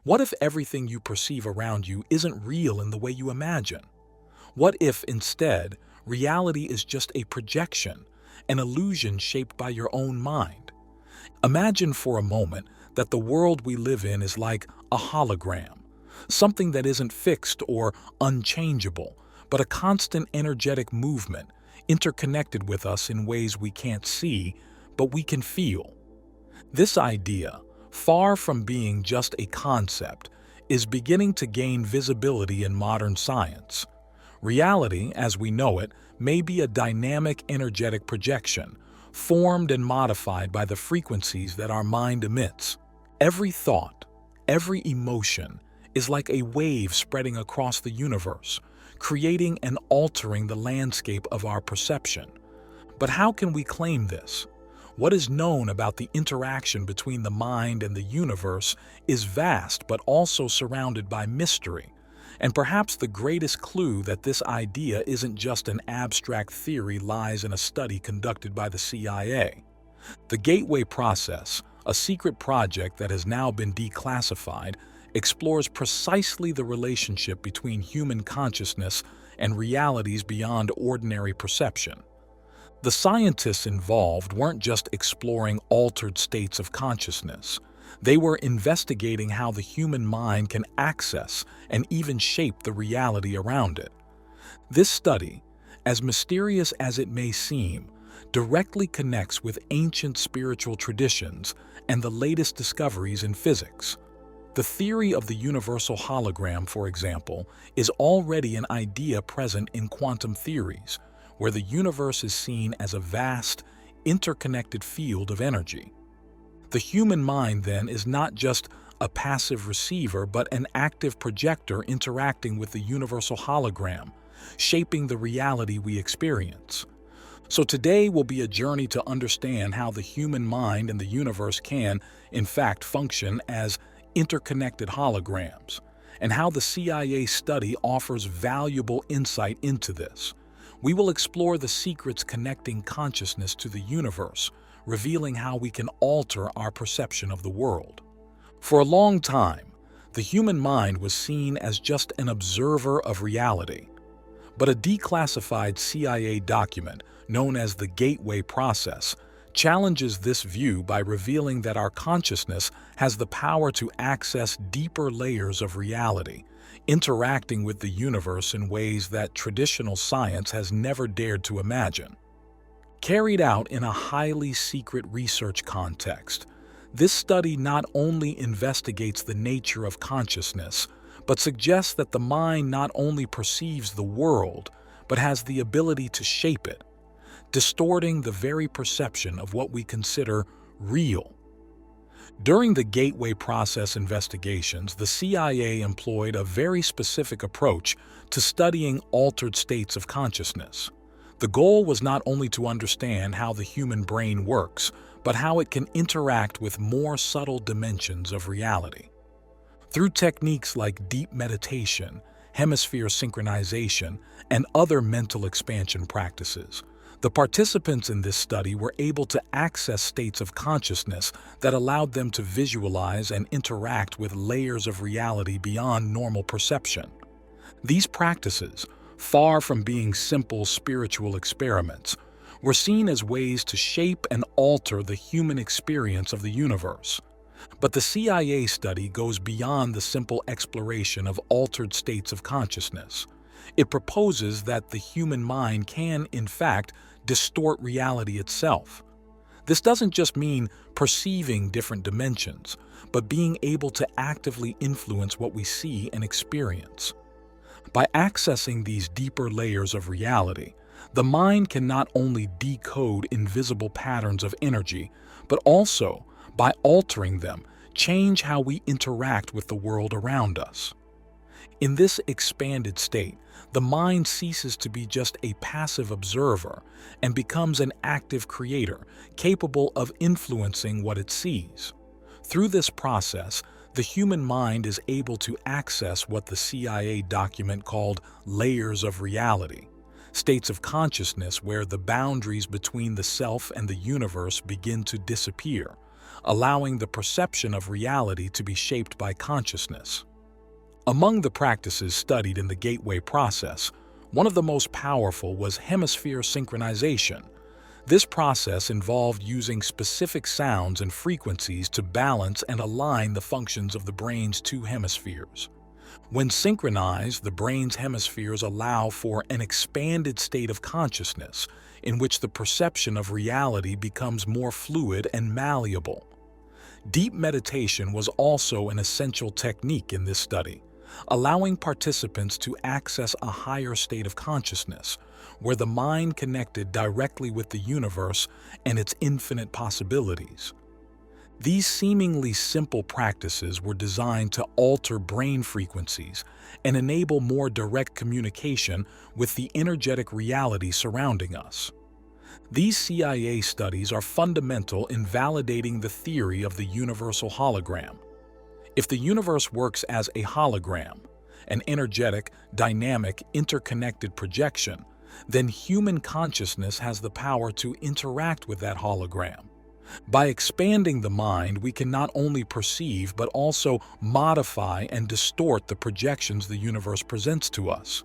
What if everything you perceive around you isn't real in the way you imagine? What if, instead, reality is just a projection, an illusion shaped by your own mind? Imagine for a moment that the world we live in is like a hologram, something that isn't fixed or unchangeable, but a constant energetic movement, interconnected with us in ways we can't see, but we can feel. This idea, far from being just a concept, is beginning to gain visibility in modern science. Reality, as we know it, may be a dynamic energetic projection, formed and modified by the frequencies that our mind emits. Every thought, every emotion, is like a wave spreading across the universe, creating and altering the landscape of our perception. But how can we claim this? What is known about the interaction between the mind and the universe is vast but also surrounded by mystery. And perhaps the greatest clue that this idea isn't just an abstract theory lies in a study conducted by the CIA. The Gateway Process, a secret project that has now been declassified, explores precisely the relationship between human consciousness and realities beyond ordinary perception. The scientists involved weren't just exploring altered states of consciousness. They were investigating how the human mind can access and even shape the reality around it. This study, as mysterious as it may seem, directly connects with ancient spiritual traditions and the latest discoveries in physics. The theory of the universal hologram, for example, is already an idea present in quantum theories, where the universe is seen as a vast, interconnected field of energy. The human mind, then, is not just a passive receiver, but an active projector interacting with the universal hologram, shaping the reality we experience. So today will be a journey to understand how the human mind and the universe can, in fact, function as interconnected holograms, and how the CIA study offers valuable insight into this. We will explore the secrets connecting consciousness to the universe, revealing how we can alter our perception of the world. For a long time, the human mind was seen as just an observer of reality. But a declassified CIA document, known as the Gateway Process, challenges this view by revealing that our consciousness has the power to access deeper layers of reality, interacting with the universe in ways that traditional science has never dared to imagine. Carried out in a highly secret research context, this study not only investigates the nature of consciousness, but suggests that the mind not only perceives the world, but has the ability to shape it, distorting the very perception of what we consider real. During the Gateway Process investigations, the CIA employed a very specific approach to studying altered states of consciousness. The goal was not only to understand how the human brain works, but how it can interact with more subtle dimensions of reality. Through techniques like deep meditation, hemisphere synchronization, and other mental expansion practices, the participants in this study were able to access states of consciousness that allowed them to visualize and interact with layers of reality beyond normal perception. These practices, far from being simple spiritual experiments, were seen as ways to shape and alter the human experience of the universe. But the CIA study goes beyond the simple exploration of altered states of consciousness. It proposes that the human mind can, in fact, distort reality itself. This doesn't just mean perceiving different dimensions, but being able to actively influence what we see and experience. By accessing these deeper layers of reality, the mind can not only decode invisible patterns of energy, but also, by altering them, change how we interact with the world around us. In this expanded state, the mind ceases to be just a passive observer and becomes an active creator, capable of influencing what it sees. Through this process, the human mind is able to access what the CIA document called layers of reality, states of consciousness where the boundaries between the self and the universe begin to disappear, allowing the perception of reality to be shaped by consciousness. Among the practices studied in the gateway process, one of the most powerful was hemisphere synchronization. This process involved using specific sounds and frequencies to balance and align the functions of the brain's two hemispheres. When synchronized, the brain's hemispheres allow for an expanded state of consciousness in which the perception of reality becomes more fluid and malleable. Deep meditation was also an essential technique in this study, allowing participants to access a higher state of consciousness, where the mind connected directly with the universe and its infinite possibilities. These seemingly simple practices were designed to alter brain frequencies and enable more direct communication with the energetic reality surrounding us. These CIA studies are fundamental in validating the theory of the universal hologram. If the universe works as a hologram, an energetic, dynamic, interconnected projection, then human consciousness has the power to interact with that hologram. By expanding the mind, we can not only perceive but also modify and distort the projections the universe presents to us.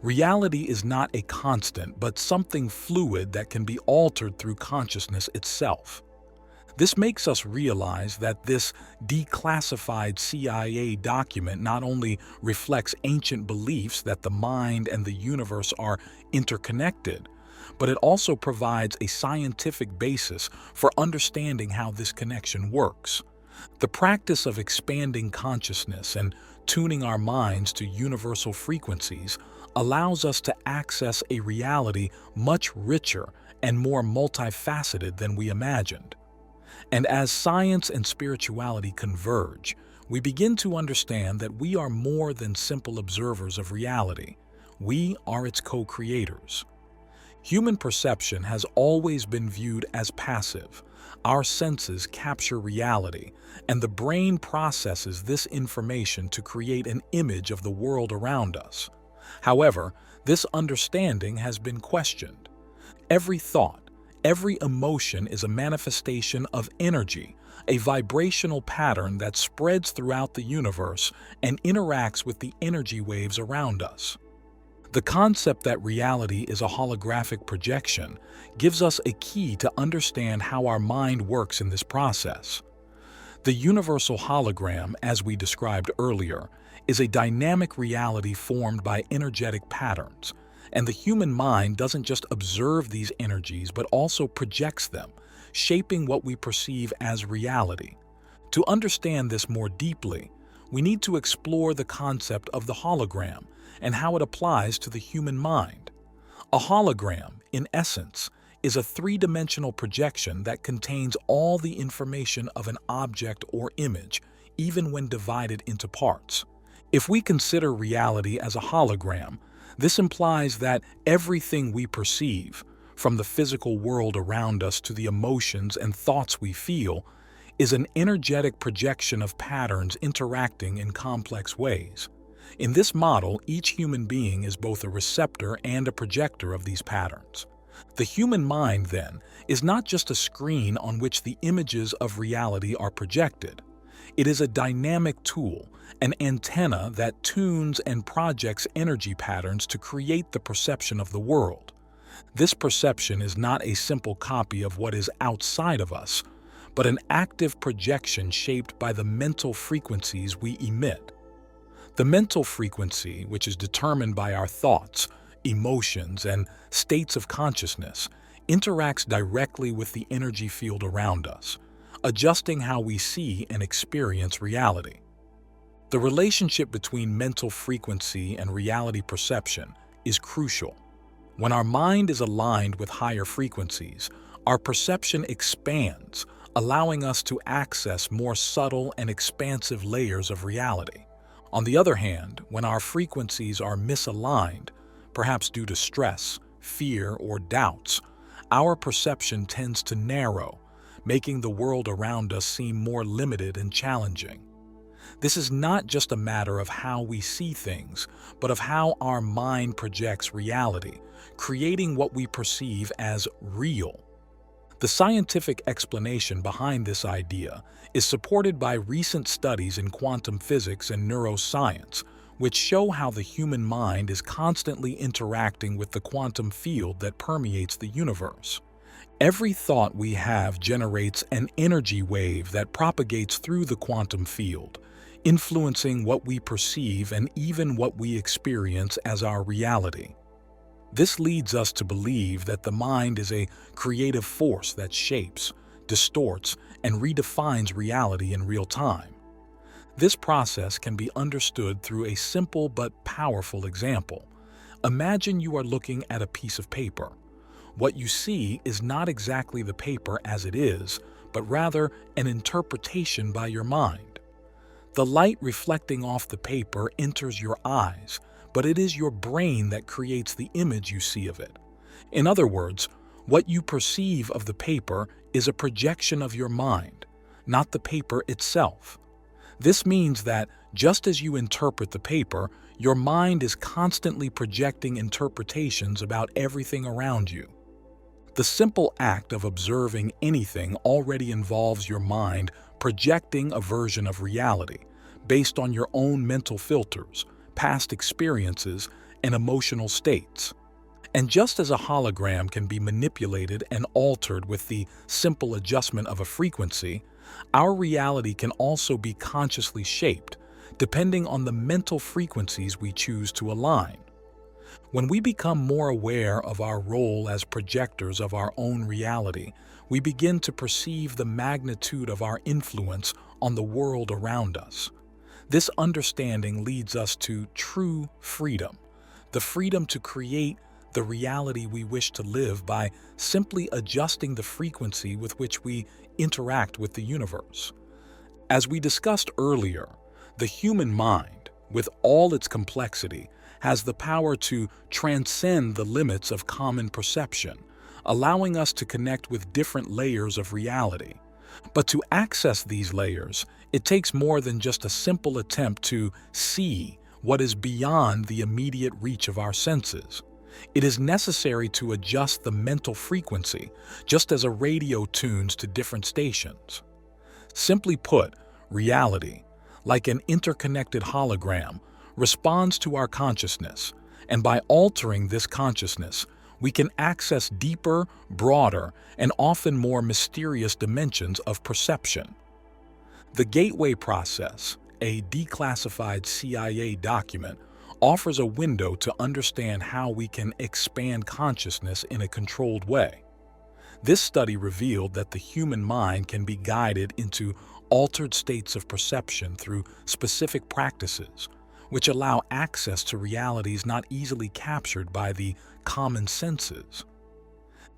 Reality is not a constant, but something fluid that can be altered through consciousness itself. This makes us realize that this declassified CIA document not only reflects ancient beliefs that the mind and the universe are interconnected, but it also provides a scientific basis for understanding how this connection works. The practice of expanding consciousness and tuning our minds to universal frequencies allows us to access a reality much richer and more multifaceted than we imagined. And as science and spirituality converge, we begin to understand that we are more than simple observers of reality. We are its co-creators. Human perception has always been viewed as passive. Our senses capture reality, and the brain processes this information to create an image of the world around us. However, this understanding has been questioned. Every thought, every emotion is a manifestation of energy, a vibrational pattern that spreads throughout the universe and interacts with the energy waves around us. The concept that reality is a holographic projection gives us a key to understand how our mind works in this process. The universal hologram, as we described earlier, is a dynamic reality formed by energetic patterns, and the human mind doesn't just observe these energies but also projects them, shaping what we perceive as reality. To understand this more deeply, we need to explore the concept of the hologram and how it applies to the human mind. A hologram, in essence, is a three-dimensional projection that contains all the information of an object or image, even when divided into parts. If we consider reality as a hologram, this implies that everything we perceive, from the physical world around us to the emotions and thoughts we feel, is an energetic projection of patterns interacting in complex ways. In this model, each human being is both a receptor and a projector of these patterns. The human mind, then, is not just a screen on which the images of reality are projected. It is a dynamic tool, an antenna that tunes and projects energy patterns to create the perception of the world. This perception is not a simple copy of what is outside of us, but an active projection shaped by the mental frequencies we emit. The mental frequency, which is determined by our thoughts, emotions, and states of consciousness, interacts directly with the energy field around us, adjusting how we see and experience reality. The relationship between mental frequency and reality perception is crucial. When our mind is aligned with higher frequencies, our perception expands, allowing us to access more subtle and expansive layers of reality. On the other hand, when our frequencies are misaligned, perhaps due to stress, fear, or doubts, our perception tends to narrow, making the world around us seem more limited and challenging. This is not just a matter of how we see things, but of how our mind projects reality, creating what we perceive as real. The scientific explanation behind this idea is supported by recent studies in quantum physics and neuroscience, which show how the human mind is constantly interacting with the quantum field that permeates the universe. Every thought we have generates an energy wave that propagates through the quantum field, influencing what we perceive and even what we experience as our reality. This leads us to believe that the mind is a creative force that shapes, distorts, and redefines reality in real time. This process can be understood through a simple but powerful example. Imagine you are looking at a piece of paper. What you see is not exactly the paper as it is, but rather an interpretation by your mind. The light reflecting off the paper enters your eyes, but it is your brain that creates the image you see of it. In other words, what you perceive of the paper is a projection of your mind, not the paper itself. This means that just as you interpret the paper, your mind is constantly projecting interpretations about everything around you. The simple act of observing anything already involves your mind projecting a version of reality based on your own mental filters, past experiences, and emotional states. And just as a hologram can be manipulated and altered with the simple adjustment of a frequency, our reality can also be consciously shaped, depending on the mental frequencies we choose to align. When we become more aware of our role as projectors of our own reality, we begin to perceive the magnitude of our influence on the world around us. This understanding leads us to true freedom, the freedom to create the reality we wish to live by simply adjusting the frequency with which we interact with the universe. As we discussed earlier, the human mind, with all its complexity, has the power to transcend the limits of common perception, allowing us to connect with different layers of reality. But to access these layers, it takes more than just a simple attempt to see what is beyond the immediate reach of our senses. It is necessary to adjust the mental frequency, just as a radio tunes to different stations. Simply put, reality, like an interconnected hologram, responds to our consciousness, and by altering this consciousness, we can access deeper, broader, and often more mysterious dimensions of perception. The Gateway Process, a declassified CIA document, offers a window to understand how we can expand consciousness in a controlled way. This study revealed that the human mind can be guided into altered states of perception through specific practices, which allow access to realities not easily captured by the common senses.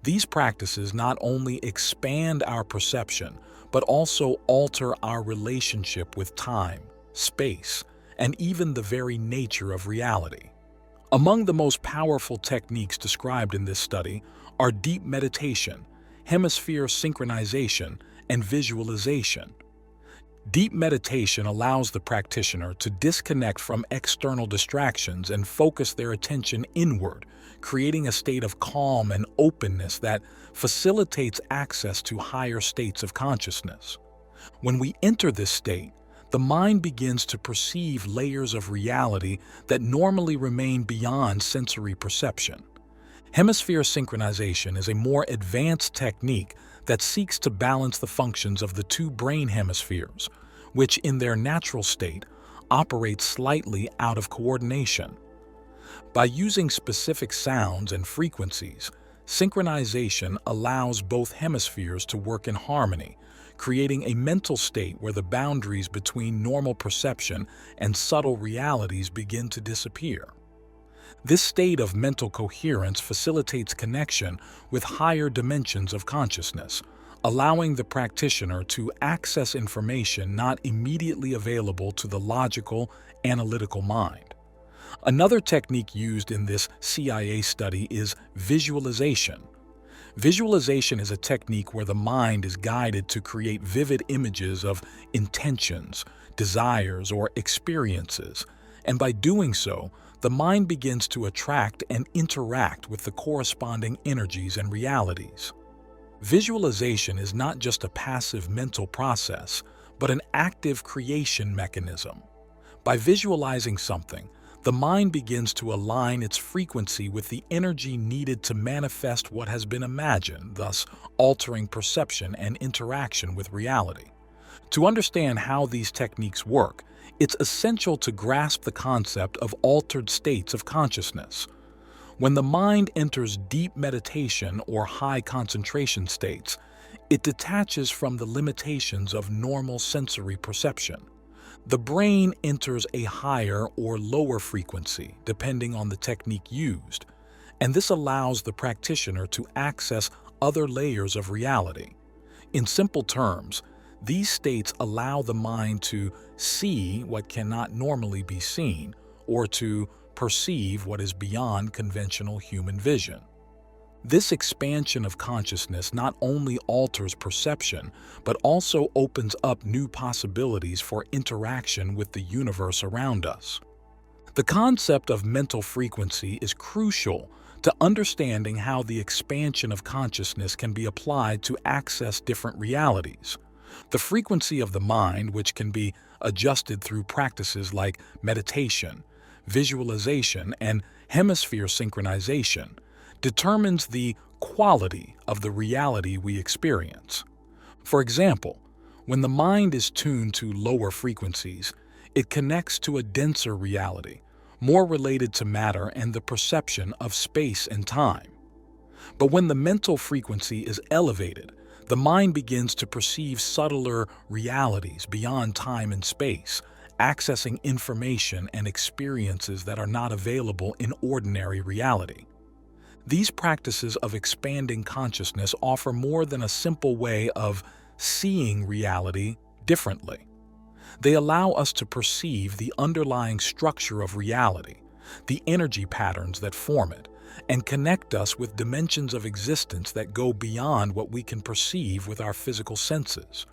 These practices not only expand our perception, but also alter our relationship with time, space, and even the very nature of reality. Among the most powerful techniques described in this study are deep meditation, hemisphere synchronization, and visualization. Deep meditation allows the practitioner to disconnect from external distractions and focus their attention inward, creating a state of calm and openness that facilitates access to higher states of consciousness. When we enter this state, the mind begins to perceive layers of reality that normally remain beyond sensory perception. Hemisphere synchronization is a more advanced technique that seeks to balance the functions of the two brain hemispheres, which in their natural state operate slightly out of coordination. By using specific sounds and frequencies, synchronization allows both hemispheres to work in harmony, creating a mental state where the boundaries between normal perception and subtle realities begin to disappear. This state of mental coherence facilitates connection with higher dimensions of consciousness, allowing the practitioner to access information not immediately available to the logical, analytical mind. Another technique used in this CIA study is visualization. Visualization is a technique where the mind is guided to create vivid images of intentions, desires, or experiences, and by doing so, the mind begins to attract and interact with the corresponding energies and realities. Visualization is not just a passive mental process, but an active creation mechanism. By visualizing something, the mind begins to align its frequency with the energy needed to manifest what has been imagined, thus altering perception and interaction with reality. To understand how these techniques work, it's essential to grasp the concept of altered states of consciousness. When the mind enters deep meditation or high concentration states, it detaches from the limitations of normal sensory perception. The brain enters a higher or lower frequency, depending on the technique used, and this allows the practitioner to access other layers of reality. In simple terms, these states allow the mind to see what cannot normally be seen, or to perceive what is beyond conventional human vision. This expansion of consciousness not only alters perception, but also opens up new possibilities for interaction with the universe around us. The concept of mental frequency is crucial to understanding how the expansion of consciousness can be applied to access different realities. The frequency of the mind, which can be adjusted through practices like meditation, visualization, and hemisphere synchronization, determines the quality of the reality we experience. For example, when the mind is tuned to lower frequencies, it connects to a denser reality, more related to matter and the perception of space and time. But when the mental frequency is elevated, the mind begins to perceive subtler realities beyond time and space, accessing information and experiences that are not available in ordinary reality. These practices of expanding consciousness offer more than a simple way of seeing reality differently. They allow us to perceive the underlying structure of reality, the energy patterns that form it, and connect us with dimensions of existence that go beyond what we can perceive with our physical senses.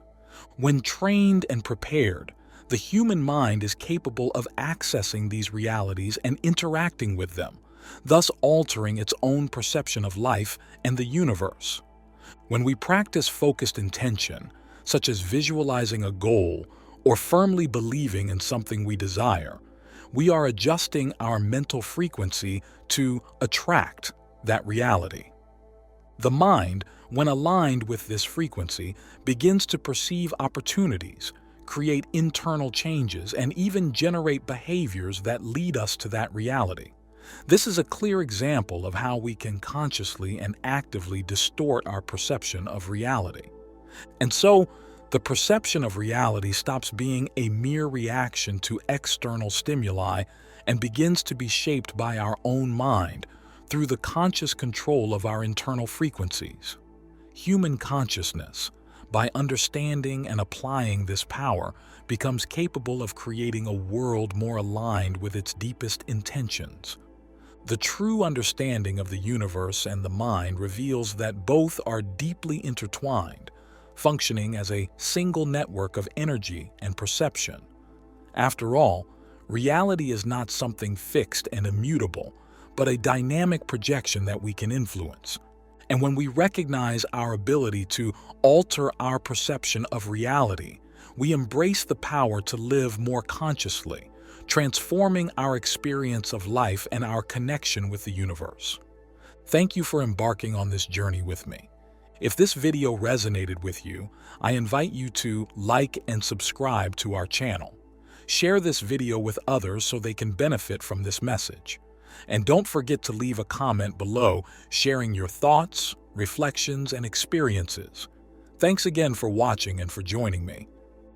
When trained and prepared, the human mind is capable of accessing these realities and interacting with them, thus altering its own perception of life and the universe. When we practice focused intention, such as visualizing a goal or firmly believing in something we desire, we are adjusting our mental frequency to attract that reality. The mind, when aligned with this frequency, begins to perceive opportunities, create internal changes, and even generate behaviors that lead us to that reality. This is a clear example of how we can consciously and actively distort our perception of reality. And so, the perception of reality stops being a mere reaction to external stimuli and begins to be shaped by our own mind through the conscious control of our internal frequencies. Human consciousness, by understanding and applying this power, becomes capable of creating a world more aligned with its deepest intentions. The true understanding of the universe and the mind reveals that both are deeply intertwined, functioning as a single network of energy and perception. After all, reality is not something fixed and immutable, but a dynamic projection that we can influence. And when we recognize our ability to alter our perception of reality, we embrace the power to live more consciously, transforming our experience of life and our connection with the universe. Thank you for embarking on this journey with me. If this video resonated with you, I invite you to like and subscribe to our channel. Share this video with others so they can benefit from this message. And don't forget to leave a comment below sharing your thoughts, reflections, and experiences. Thanks again for watching and for joining me.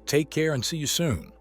Take care and see you soon.